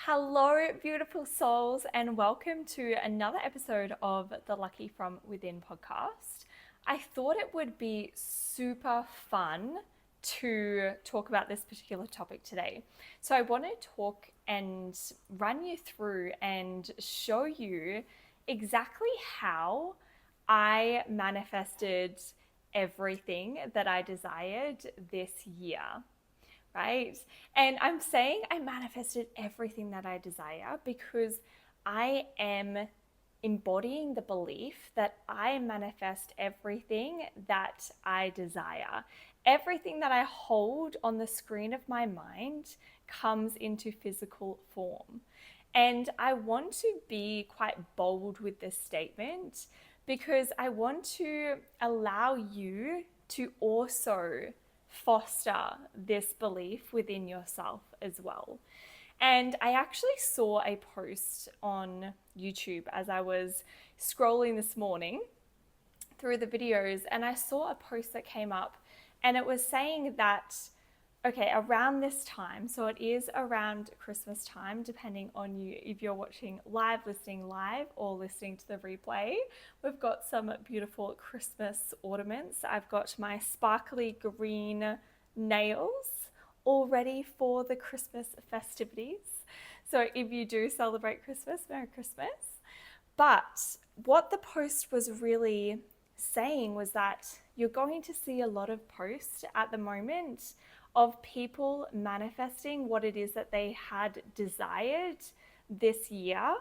Hello, beautiful souls, and welcome to another episode of the Lucky From Within podcast. I thought it would be super fun to talk about this particular topic today. So I want to talk and run you through and show you exactly how I manifested everything that I desired this year. Right? And I'm saying I manifested everything that I desire because I am embodying the belief that I manifest everything that I desire. Everything that I hold on the screen of my mind comes into physical form. And I want to be quite bold with this statement because I want to allow you to also foster this belief within yourself as well. And I actually saw a post on YouTube as I was scrolling this morning through the videos, and I saw a post that came up, and it was saying that okay, around this time, so it is around Christmas time, depending on you if you're watching live, listening live, or listening to the replay. We've got some beautiful Christmas ornaments. I've got my sparkly green nails all ready for the Christmas festivities. So if you do celebrate Christmas, Merry Christmas. But what the post was really saying was that you're going to see a lot of posts at the moment of people manifesting what it is that they had desired this year.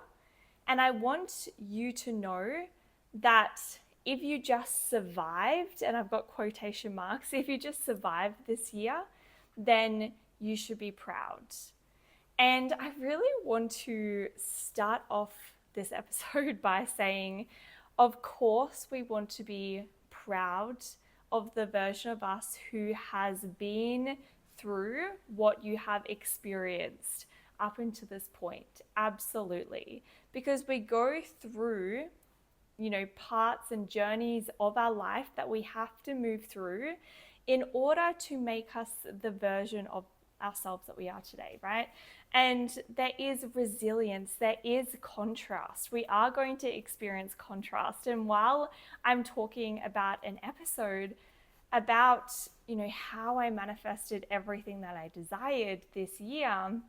And I want you to know that if you just survived, and I've got quotation marks, if you just survived this year, then you should be proud. And I really want to start off this episode by saying, of course, we want to be proud of the version of us who has been through what you have experienced up until this point. Absolutely. Because we go through, parts and journeys of our life that we have to move through in order to make us the version of ourselves that we are today, right? And there is resilience, there is contrast. We are going to experience contrast. And while I'm talking about an episode about, how I manifested everything that I desired this year,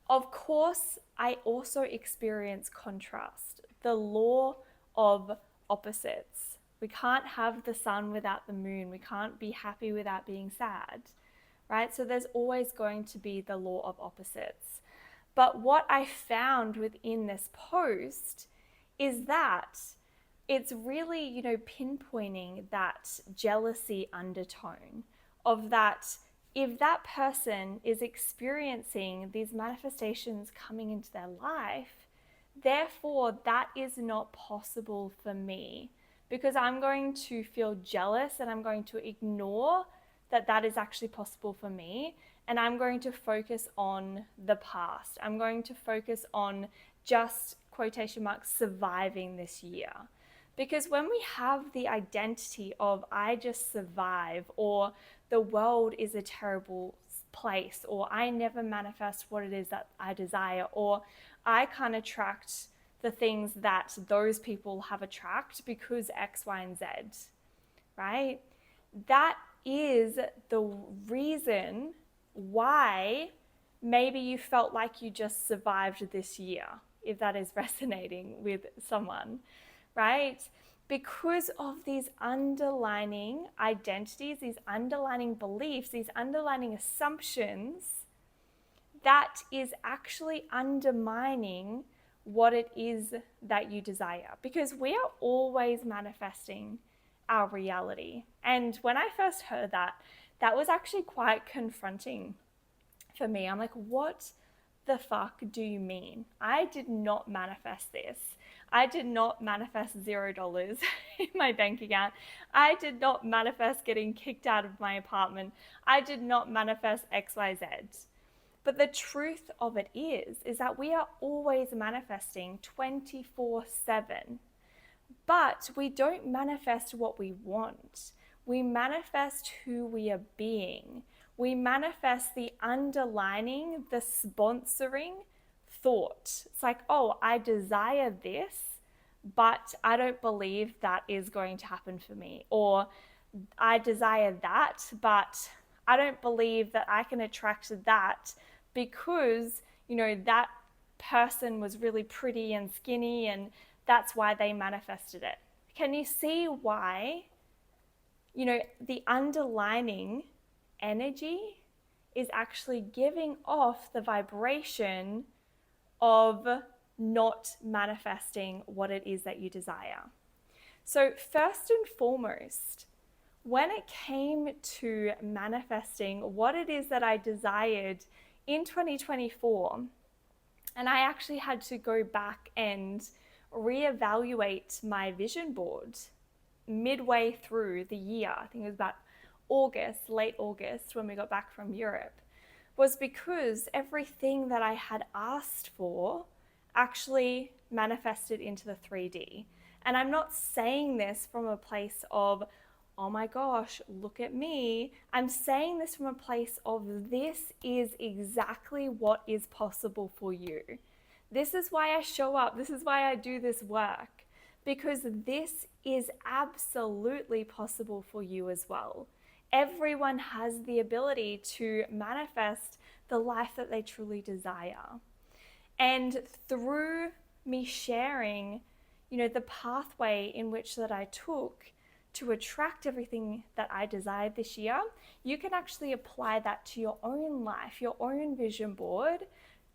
of course, I also experience contrast, the law of opposites. We can't have the sun without the moon. We can't be happy without being sad, right? So there's always going to be the law of opposites. But what I found within this post is that it's really, pinpointing that jealousy undertone of that if that person is experiencing these manifestations coming into their life, therefore that is not possible for me because I'm going to feel jealous and I'm going to ignore that is actually possible for me. And I'm going to focus on the past. I'm going to focus on just quotation marks surviving this year. Because when we have the identity of I just survive, or the world is a terrible place, or I never manifest what it is that I desire, or I can't attract the things that those people have attracted because X, Y, and Z, right? That is the reason why maybe you felt like you just survived this year, if that is resonating with someone, right? Because of these underlining identities, these underlining beliefs, these underlining assumptions, that is actually undermining what it is that you desire. Because we are always manifesting our reality. And when I first heard that, that was actually quite confronting for me. I'm like, what the fuck do you mean? I did not manifest this. I did not manifest $0 in my bank account. I did not manifest getting kicked out of my apartment. I did not manifest XYZ. But the truth of it is that we are always manifesting 24/7. But we don't manifest what we want. We manifest who we are being. we manifest the underlining, the sponsoring thought. It's like, oh, I desire this, but I don't believe that is going to happen for me. Or I desire that, but I don't believe that I can attract that because, that person was really pretty and skinny and that's why they manifested it. Can you see why, the underlining energy is actually giving off the vibration of not manifesting what it is that you desire? So first and foremost, when it came to manifesting what it is that I desired in 2024, and I actually had to go back and reevaluate my vision board midway through the year, I think it was about August, late August, when we got back from Europe, was because everything that I had asked for actually manifested into the 3D. And I'm not saying this from a place of, oh my gosh, look at me. I'm saying this from a place of, this is exactly what is possible for you. This is why I show up. This is why I do this work, because this is absolutely possible for you as well. Everyone has the ability to manifest the life that they truly desire. And through me sharing, the pathway in which that I took to attract everything that I desired this year, you can actually apply that to your own life, your own vision board,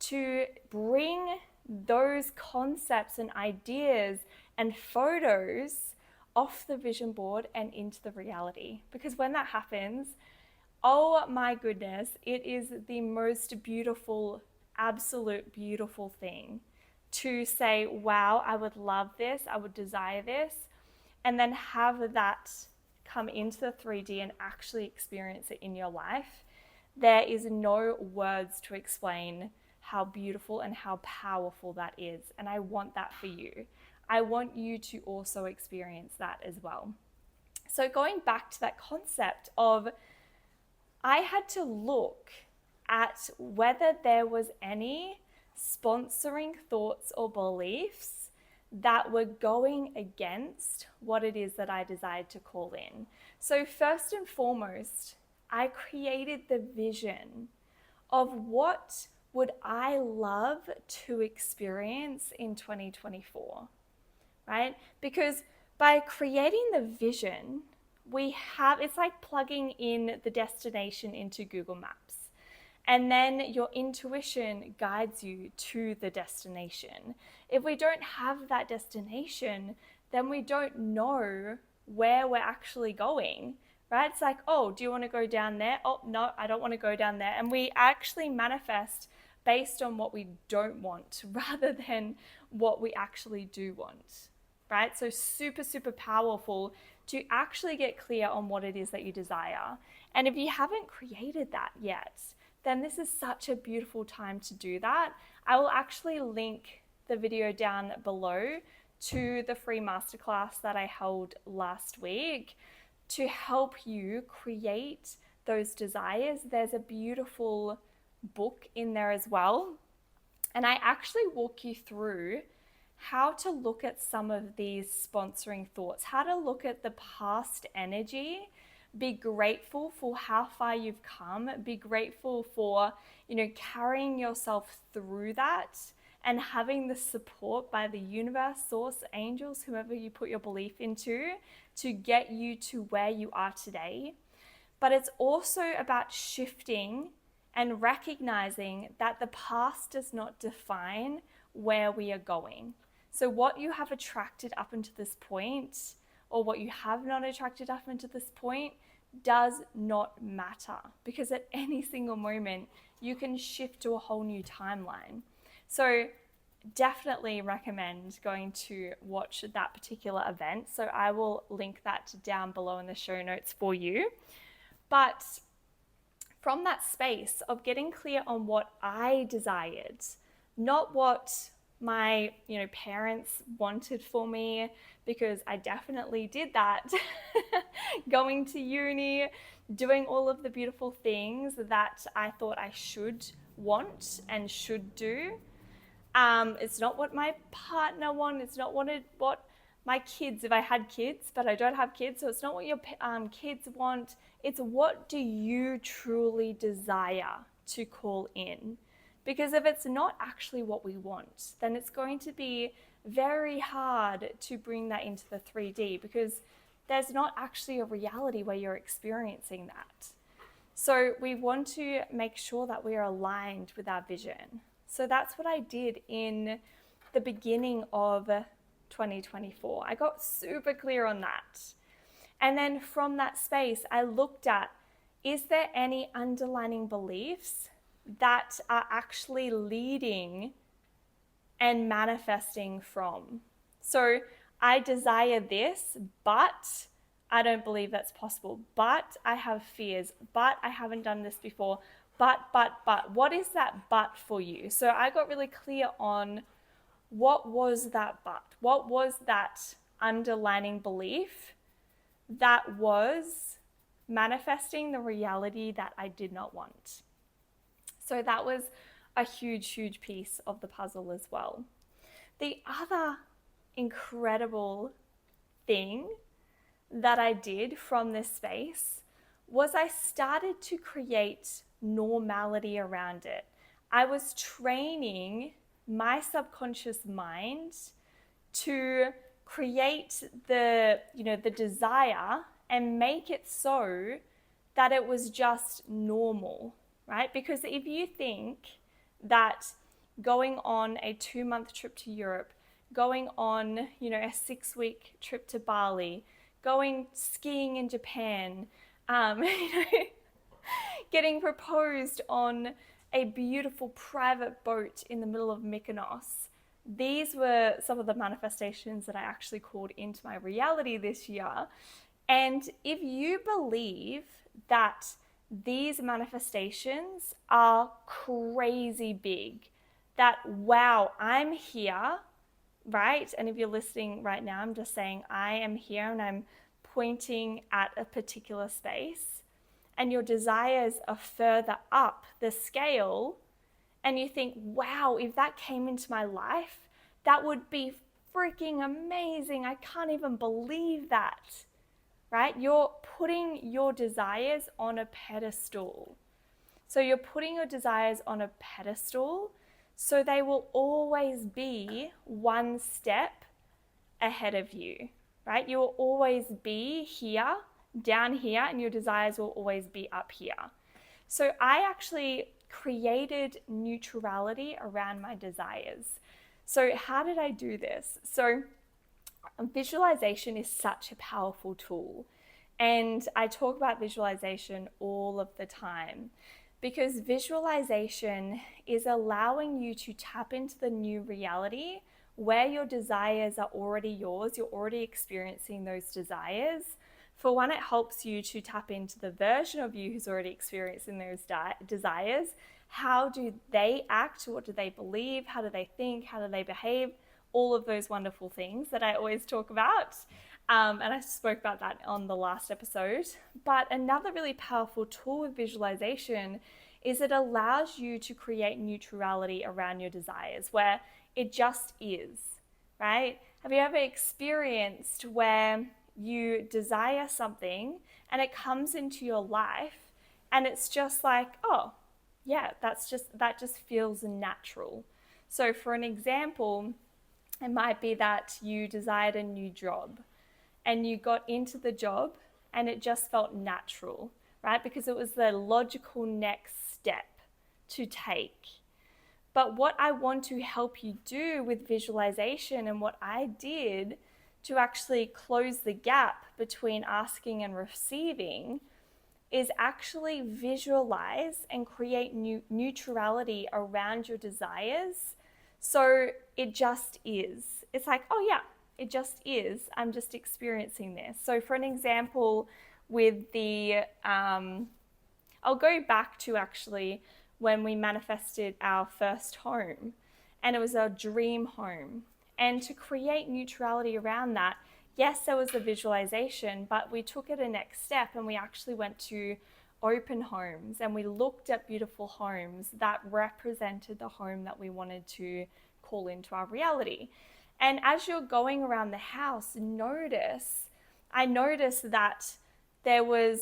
to bring those concepts and ideas and photos off the vision board and into the reality. Because when that happens, oh my goodness, it is the most beautiful, absolute beautiful thing to say, wow, I would love this, I would desire this, and then have that come into the 3D and actually experience it in your life. There is no words to explain how beautiful and how powerful that is. And I want that for you. I want you to also experience that as well. So going back to that concept of, I had to look at whether there was any sponsoring thoughts or beliefs that were going against what it is that I desired to call in. So first and foremost, I created the vision of what would I love to experience in 2024, right? Because by creating the vision, it's like plugging in the destination into Google Maps. And then your intuition guides you to the destination. If we don't have that destination, then we don't know where we're actually going, right? It's like, oh, do you want to go down there? Oh, no, I don't want to go down there. And we actually manifest based on what we don't want rather than what we actually do want, right? So super, super powerful to actually get clear on what it is that you desire. And if you haven't created that yet, then this is such a beautiful time to do that. I will actually link the video down below to the free masterclass that I held last week to help you create those desires. There's a beautiful book in there as well. And I actually walk you through how to look at some of these sponsoring thoughts, how to look at the past energy. Be grateful for how far you've come. Be grateful for, carrying yourself through that and having the support by the universe, source, angels, whoever you put your belief into, to get you to where you are today. But it's also about shifting and recognizing that the past does not define where we are going. So what you have attracted up until this point, or what you have not attracted up until this point, does not matter, because at any single moment you can shift to a whole new timeline. So definitely recommend going to watch that particular event. So I will link that down below in the show notes for you. But from that space of getting clear on what I desired, not what my parents wanted for me, because I definitely did that going to uni, doing all of the beautiful things that I thought I should want and should do. It's not what my partner wanted. It's not what my kids, if I had kids, but I don't have kids, so it's not what your kids want. It's what do you truly desire to call in? Because if it's not actually what we want, then it's going to be very hard to bring that into the 3D, because there's not actually a reality where you're experiencing that. So we want to make sure that we are aligned with our vision. So that's what I did in the beginning of 2024. I got super clear on that. And then from that space, I looked at, is there any underlying beliefs that are actually leading and manifesting from? So I desire this, but I don't believe that's possible. But I have fears. But I haven't done this before. But. What is that but for you? So I got really clear on what was that but? What was that underlying belief that was manifesting the reality that I did not want? So that was a huge, huge piece of the puzzle as well. The other incredible thing that I did from this space was I started to create normality around it. I was training my subconscious mind to create the desire and make it so that it was just normal, right? Because if you think that going on a 2-month trip to Europe, going on, a 6-week trip to Bali, going skiing in Japan, getting proposed on a beautiful private boat in the middle of Mykonos. These were some of the manifestations that I actually called into my reality this year. And if you believe that these manifestations are crazy big, that, wow, I'm here, right? And if you're listening right now, I'm just saying I am here and I'm pointing at a particular space, and your desires are further up the scale, and you think, wow, if that came into my life, that would be freaking amazing. I can't even believe that, right? You're putting your desires on a pedestal. So you're putting your desires on a pedestal, so they will always be one step ahead of you, right? You will always be here, down here, and your desires will always be up here. So I actually created neutrality around my desires. So how did I do this? So visualization is such a powerful tool. And I talk about visualization all of the time, because visualization is allowing you to tap into the new reality where your desires are already yours. You're already experiencing those desires. For one, it helps you to tap into the version of you who's already experiencing those desires. How do they act? What do they believe? How do they think? How do they behave? All of those wonderful things that I always talk about. And I spoke about that on the last episode. But another really powerful tool with visualization is it allows you to create neutrality around your desires, where it just is, right? Have you ever experienced where you desire something and it comes into your life and it's just like, oh, yeah, that just feels natural. So for an example, it might be that you desired a new job and you got into the job and it just felt natural, right? Because it was the logical next step to take. But what I want to help you do with visualization, and what I did to actually close the gap between asking and receiving, is actually visualize and create neutrality around your desires. So it just is. It's like, oh yeah, it just is. I'm just experiencing this. So for an example with the, I'll go back to actually when we manifested our first home, and it was our dream home. And to create neutrality around that, yes, there was the visualization, but we took it a next step and we actually went to open homes and we looked at beautiful homes that represented the home that we wanted to call into our reality. And as you're going around the house, I noticed that there was,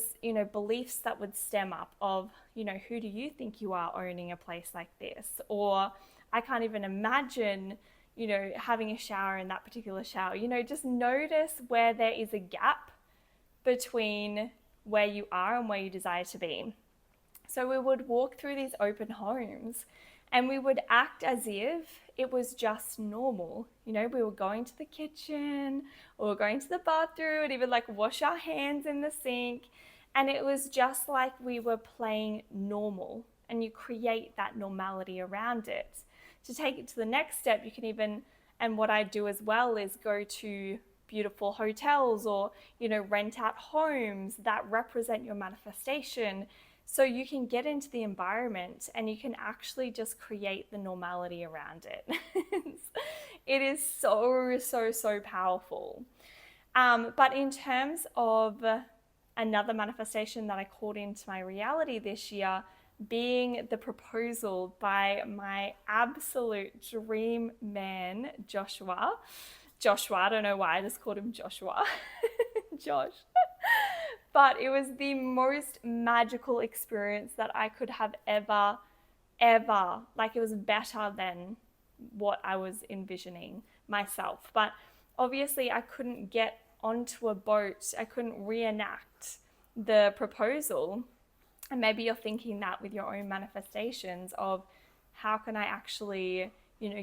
beliefs that would stem up of, who do you think you are owning a place like this? Or I can't even imagine, having a shower in that particular shower. Just notice where there is a gap between where you are and where you desire to be. So we would walk through these open homes and we would act as if it was just normal. We were going to the kitchen or going to the bathroom and even like wash our hands in the sink. And it was just like we were playing normal, and you create that normality around it. To take it to the next step, you can even, and what I do as well is go to beautiful hotels or, rent out homes that represent your manifestation. So you can get into the environment and you can actually just create the normality around it. It is so, so, so powerful. But in terms of another manifestation that I called into my reality this year, being the proposal by my absolute dream man, Joshua. I don't know why I just called him Joshua. Josh. But it was the most magical experience that I could have ever. Like, it was better than what I was envisioning myself. But obviously I couldn't get onto a boat. I couldn't reenact the proposal. And maybe you're thinking that with your own manifestations of how can I actually,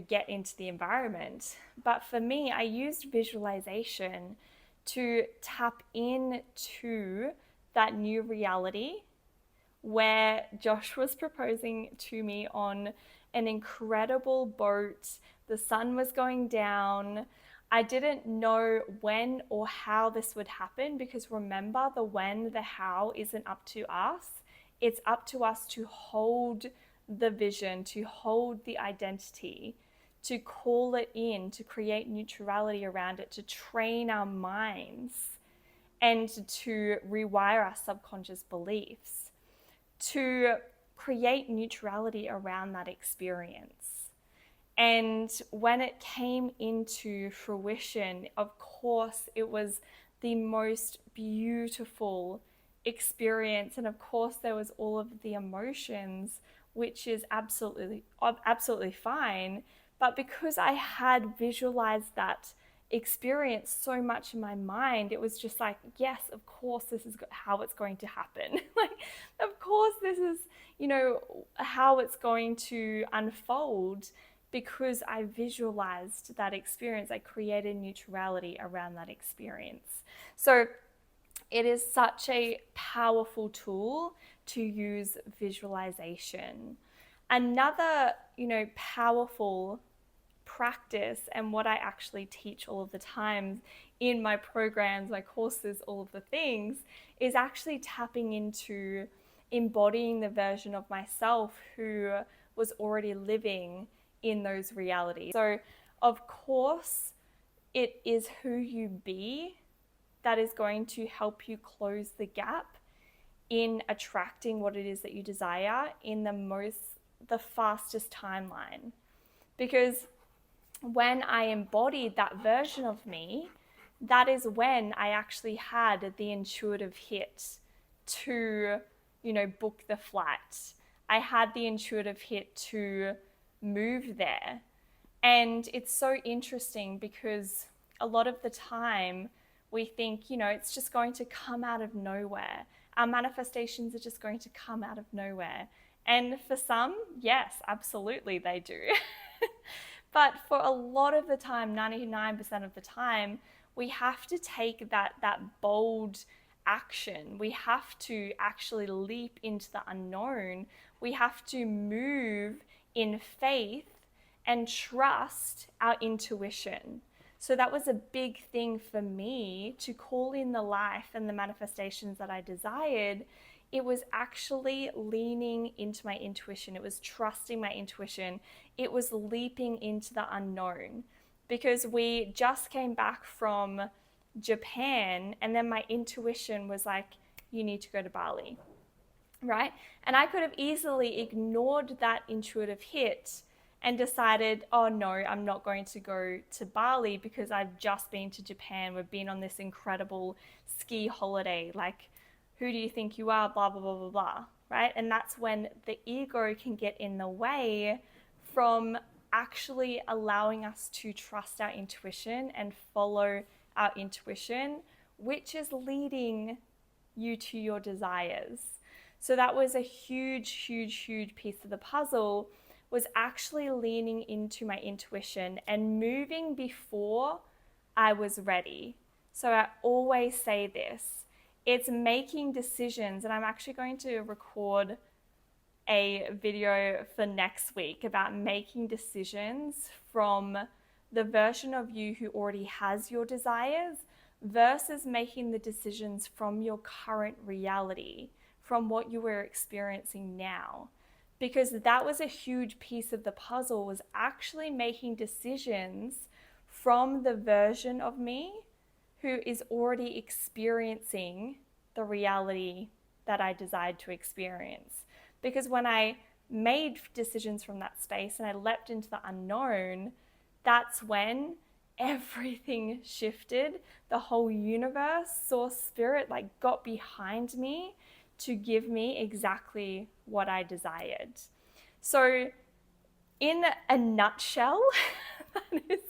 get into the environment. But for me, I used visualization to tap into that new reality where Josh was proposing to me on an incredible boat. The sun was going down. I didn't know when or how this would happen, because remember, the when, the how isn't up to us. It's up to us to hold the vision, to hold the identity, to call it in, to create neutrality around it, to train our minds and to rewire our subconscious beliefs, to create neutrality around that experience. And when it came into fruition, of course, it was the most beautiful experience. And of course, there was all of the emotions, which is absolutely fine. But because I had visualized that experience so much in my mind, it was just like, yes, of course, this is how it's going to happen. Like, of course, this is, how it's going to unfold, because I visualized that experience. I created neutrality around that experience. So it is such a powerful tool to use visualization. Another, powerful practice, and what I actually teach all of the time in my programs, my courses, all of the things, is actually tapping into embodying the version of myself who was already living in those realities. So, of course, it is who you be that is going to help you close the gap in attracting what it is that you desire in the fastest timeline. Because when I embodied that version of me, that is when I actually had the intuitive hit to, book the flight. I had the intuitive hit to move there. And it's so interesting because a lot of the time we think, it's just going to come out of nowhere. Our manifestations are just going to come out of nowhere. And for some, yes, absolutely they do. But for a lot of the time, 99% of the time, we have to take that bold action. We have to actually leap into the unknown. We have to move in faith and trust our intuition. So that was a big thing for me to call in the life and the manifestations that I desired. It was actually leaning into my intuition. It was trusting my intuition. It was leaping into the unknown, because we just came back from Japan, and then my intuition was like, you need to go to Bali, right? And I could have easily ignored that intuitive hit and decided, oh no, I'm not going to go to Bali because I've just been to Japan. We've been on this incredible ski holiday. Like, who do you think you are? Blah, blah, blah, blah, blah, right? And that's when the ego can get in the way from actually allowing us to trust our intuition and follow our intuition, which is leading you to your desires. So that was a huge, huge, huge piece of the puzzle, was actually leaning into my intuition and moving before I was ready. So I always say this, it's making decisions, and I'm actually going to record a video for next week about making decisions from the version of you who already has your desires versus making the decisions from your current reality, from what you were experiencing now. Because that was a huge piece of the puzzle, was actually making decisions from the version of me who is already experiencing the reality that I desired to experience. Because when I made decisions from that space and I leapt into the unknown, that's when everything shifted. The whole universe, source spirit, like got behind me to give me exactly what I desired. So in a nutshell, that is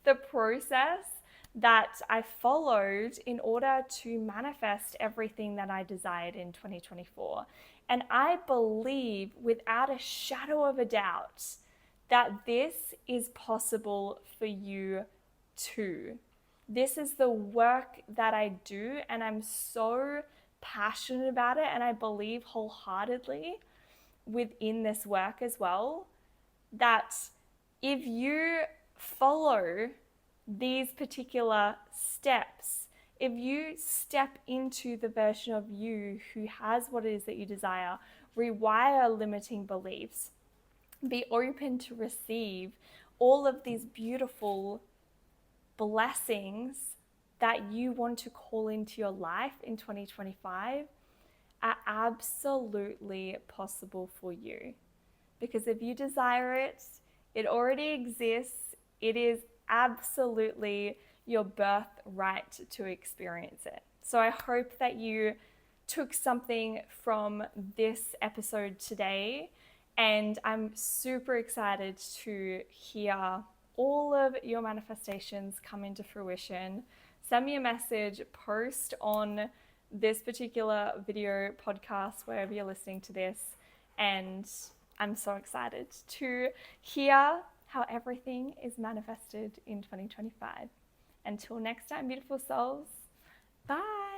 the process that I followed in order to manifest everything that I desired in 2024. And I believe without a shadow of a doubt that this is possible for you too. This is the work that I do, and I'm so passionate about it, and I believe wholeheartedly within this work as well, that if you follow these particular steps, if you step into the version of you who has what it is that you desire, rewire limiting beliefs, be open to receive all of these beautiful blessings that you want to call into your life in 2025 are absolutely possible for you. Because if you desire it, it already exists. It is absolutely your birthright to experience it. So I hope that you took something from this episode today, and I'm super excited to hear all of your manifestations come into fruition. Send me a message, post on this particular video podcast, wherever you're listening to this, and I'm so excited to hear how everything is manifested in 2025. Until next time, beautiful souls. Bye.